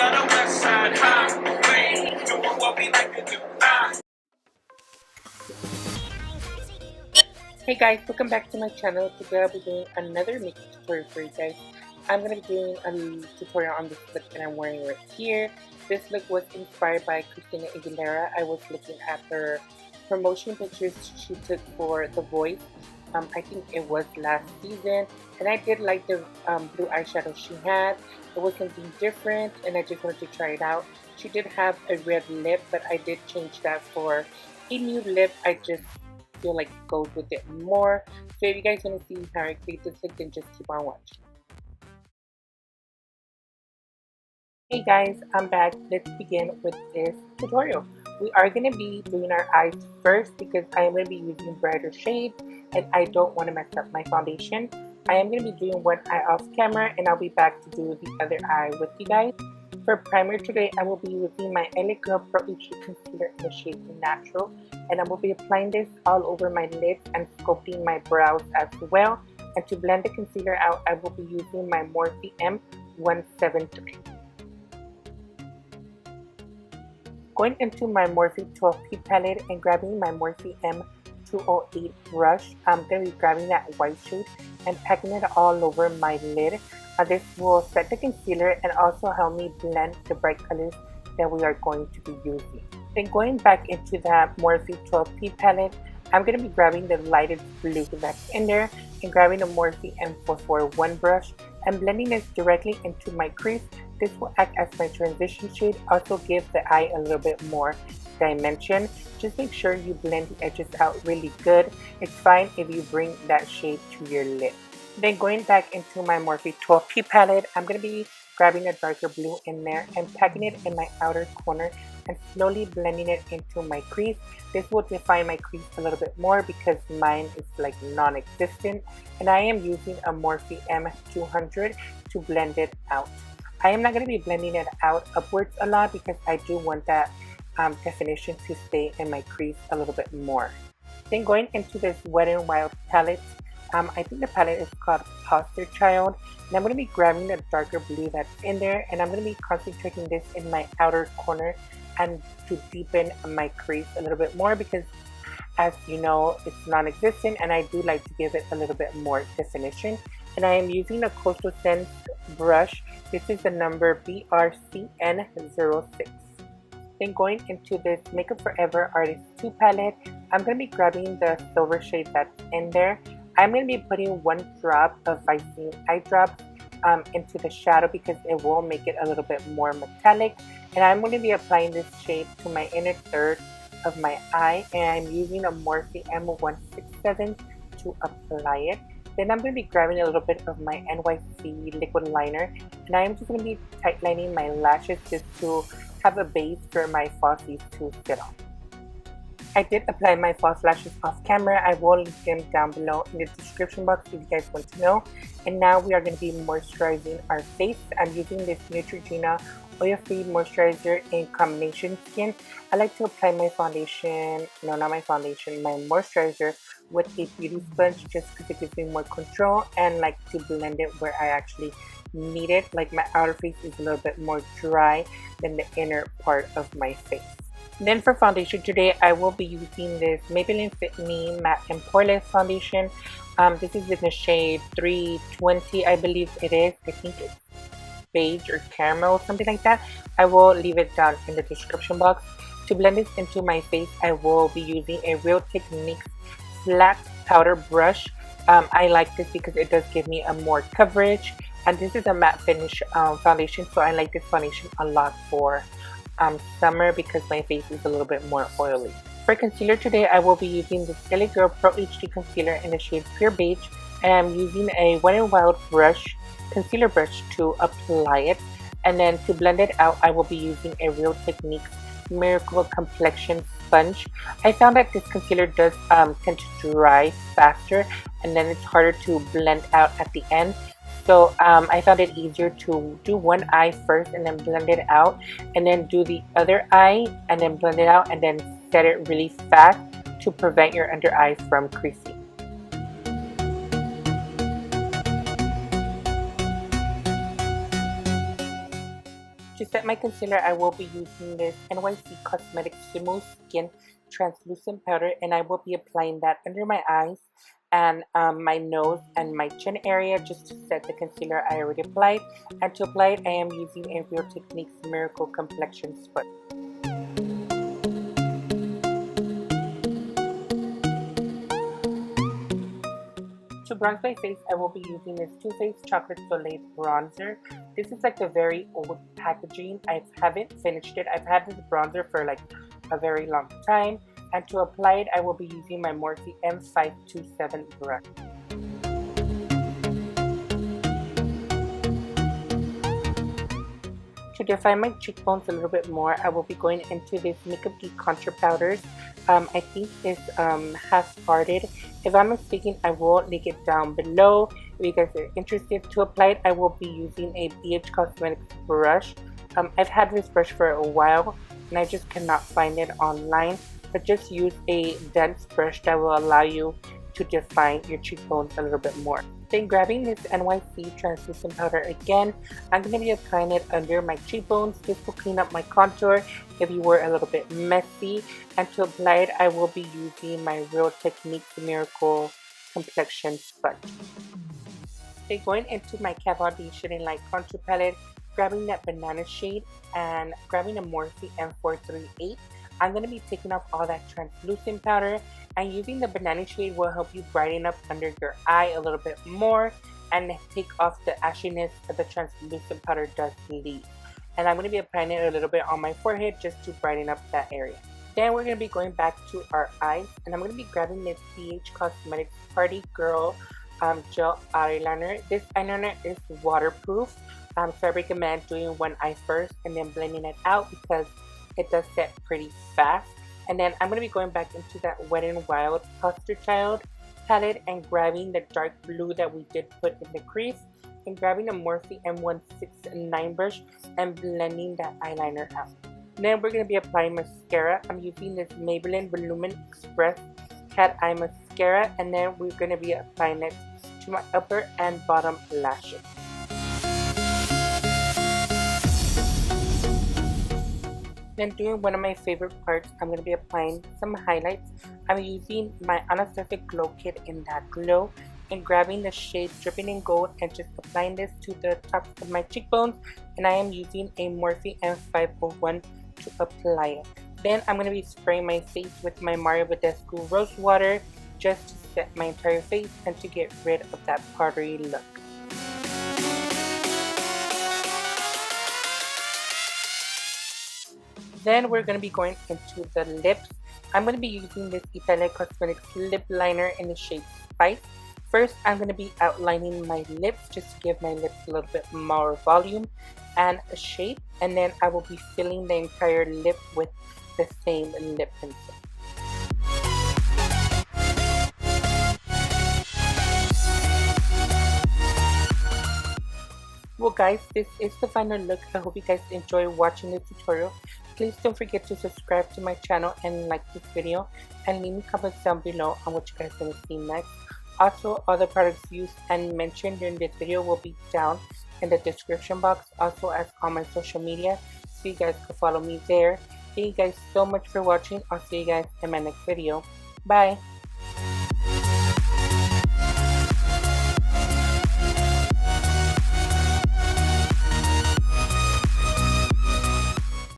on the west side highway, doing what we like to do. Hey guys, welcome back to my channel. Today I'll be doing another makeup tutorial for you guys. I'm going to be doing a tutorial on this look that I'm wearing right here. This look was inspired by Christina Aguilera. I was looking at her promotion pictures she took for The Voice. I think it was last season, and I did like the blue eyeshadow she had. It was something different and I just wanted to try it out. She did have a red lip, but I did change that for a nude lip. I just feel like it goes with it more. So if you guys want to see how I create this look, then just keep on watching. Hey guys, I'm back. Let's begin with this tutorial. We are going to be doing our eyes first because I am going to be using brighter shades and I don't want to mess up my foundation. I am going to be doing one eye off camera and I'll be back to do the other eye with you guys. For primer today, I will be using my LA Girl Pro HD Concealer in the shade Natural, and I will be applying this all over my lids and sculpting my brows as well. And to blend the concealer out, I will be using my Morphe M173. Going into my Morphe 12P palette and grabbing my Morphe M208 brush, I'm going to be grabbing that white shade and packing it all over my lid. This will set the concealer and also help me blend the bright colors that we are going to be using. Then going back into that Morphe 12P palette, I'm going to be grabbing the lighted blue that's in there and grabbing the Morphe M441 brush and blending this directly into my crease. This will act as my transition shade, also give the eye a little bit more dimension. Just make sure you blend the edges out really good. It's fine if you bring that shade to your lid. Then going back into my Morphe 12P palette, I'm going to be grabbing a darker blue in there and packing it in my outer corner and slowly blending it into my crease. This will define my crease a little bit more because mine is like non-existent, and I am using a Morphe M200 to blend it out. I am not going to be blending it out upwards a lot because I do want that definition to stay in my crease a little bit more. Then going into this Wet n Wild palette, I think the palette is called Poster Child, and I'm going to be grabbing the darker blue that's in there, and I'm going to be concentrating this in my outer corner and to deepen my crease a little bit more because, as you know, it's non-existent and I do like to give it a little bit more definition. And I am using a Coastal Scents brush. This is the number BRCN06. Then going into this Makeup Forever Artist 2 palette, I'm going to be grabbing the silver shade that's in there. I'm going to be putting one drop of Visine Eyedrops into the shadow because it will make it a little bit more metallic. And I'm going to be applying this shade to my inner third of my eye. And I'm using a Morphe M167 to apply it. Then I'm going to be grabbing a little bit of my NYC liquid liner. And I'm just going to be tightlining my lashes just to have a base for my falsies to sit on. I did apply my false lashes off camera. I will link them down below in the description box if you guys want to know. And now we are going to be moisturizing our face. I'm using this Neutrogena oil-free moisturizer in combination skin. I like to apply my foundation, no, not my foundation, my moisturizer with a beauty sponge just because it gives me more control and like to blend it where I actually need it. Like my outer face is a little bit more dry than the inner part of my face. Then for foundation today, I will be using this Maybelline Fitme Matte and Poreless foundation. This is in the shade 320, I believe it is. I think it's beige or caramel, something like that. I will leave it down in the description box. To blend this into my face, I will be using a Real Techniques flat powder brush. I like this because it does give me a more coverage. And this is a matte finish foundation, so I like this foundation a lot for summer because my face is a little bit more oily. For concealer today, I will be using this LA Girl Pro HD Concealer in the shade Pure Beige, and I'm using a Wet n Wild brush, concealer brush to apply it. And then to blend it out, I will be using a Real Techniques Miracle Complexion Sponge. I found that this concealer does tend to dry faster, and then it's harder to blend out at the end. So I found it easier to do one eye first and then blend it out, and then do the other eye and then blend it out, and then set it really fast to prevent your under eye from creasing. To set my concealer, I will be using this NYC Cosmetics Smooth Skin Translucent Powder, and I will be applying that under my eyes and my nose and my chin area just to set the concealer I already applied. And to apply it, I am using a Real Techniques Miracle Complexion Sponge. To bronze my face, I will be using this Too Faced Chocolate Soleil bronzer. This is like a very old packaging. I haven't finished it. I've had this bronzer for like a very long time. And to apply it, I will be using my Morphe M527 brush. To define my cheekbones a little bit more, I will be going into this Makeup Geek Contour Powders. I think it's half-hearted. If I'm mistaken, I will link it down below. If you guys are interested to apply it, I will be using a Beige Cosmetics brush. I've had this brush for a while and I just cannot find it online. But just use a dense brush that will allow you to define your cheekbones a little bit more. Then grabbing this NYC translucent powder again, I'm going to be applying it under my cheekbones. This will clean up my contour if you were a little bit messy. And to apply it, I will be using my Real Techniques Miracle Complexion Sponge. Then going into my Kat Von D Shading Light Contour Palette, grabbing that banana shade and grabbing a Morphe M438. I'm going to be taking off all that translucent powder, and using the banana shade will help you brighten up under your eye a little bit more and take off the ashiness that the translucent powder does leave. And I'm going to be applying it a little bit on my forehead just to brighten up that area. Then we're going to be going back to our eyes, and I'm going to be grabbing this BH Cosmetics Party Girl gel eyeliner. This eyeliner is waterproof, so I recommend doing one eye first and then blending it out because it does set pretty fast. And then I'm going to be going back into that Wet n Wild Poster Child palette and grabbing the dark blue that we did put in the crease and grabbing a Morphe M169 brush and blending that eyeliner out. Then we're going to be applying mascara. I'm using this Maybelline Volumen Express Cat Eye Mascara, and then we're going to be applying it to my upper and bottom lashes. Then doing one of my favorite parts, I'm going to be applying some highlights. I'm using my Anastasia Glow Kit in that glow and grabbing the shade Dripping in Gold and just applying this to the tops of my cheekbones. And I am using a Morphe M501 to apply it. Then I'm going to be spraying my face with my Mario Badescu Rose Water just to set my entire face and to get rid of that powdery look. Then we're going to be going into the lips. I'm going to be using this Italia Cosmetics lip liner in the shade Spice. First, I'm going to be outlining my lips just to give my lips a little bit more volume and a shape. And then I will be filling the entire lip with the same lip pencil. Well guys, this is the final look. I hope you guys enjoy watching this tutorial. Please don't forget to subscribe to my channel and like this video, and leave me comments down below on what you guys want to see next. Also, all the products used and mentioned during this video will be down in the description box, also as on my social media, so you guys can follow me there. Thank you guys so much for watching. I'll see you guys in my next video. Bye!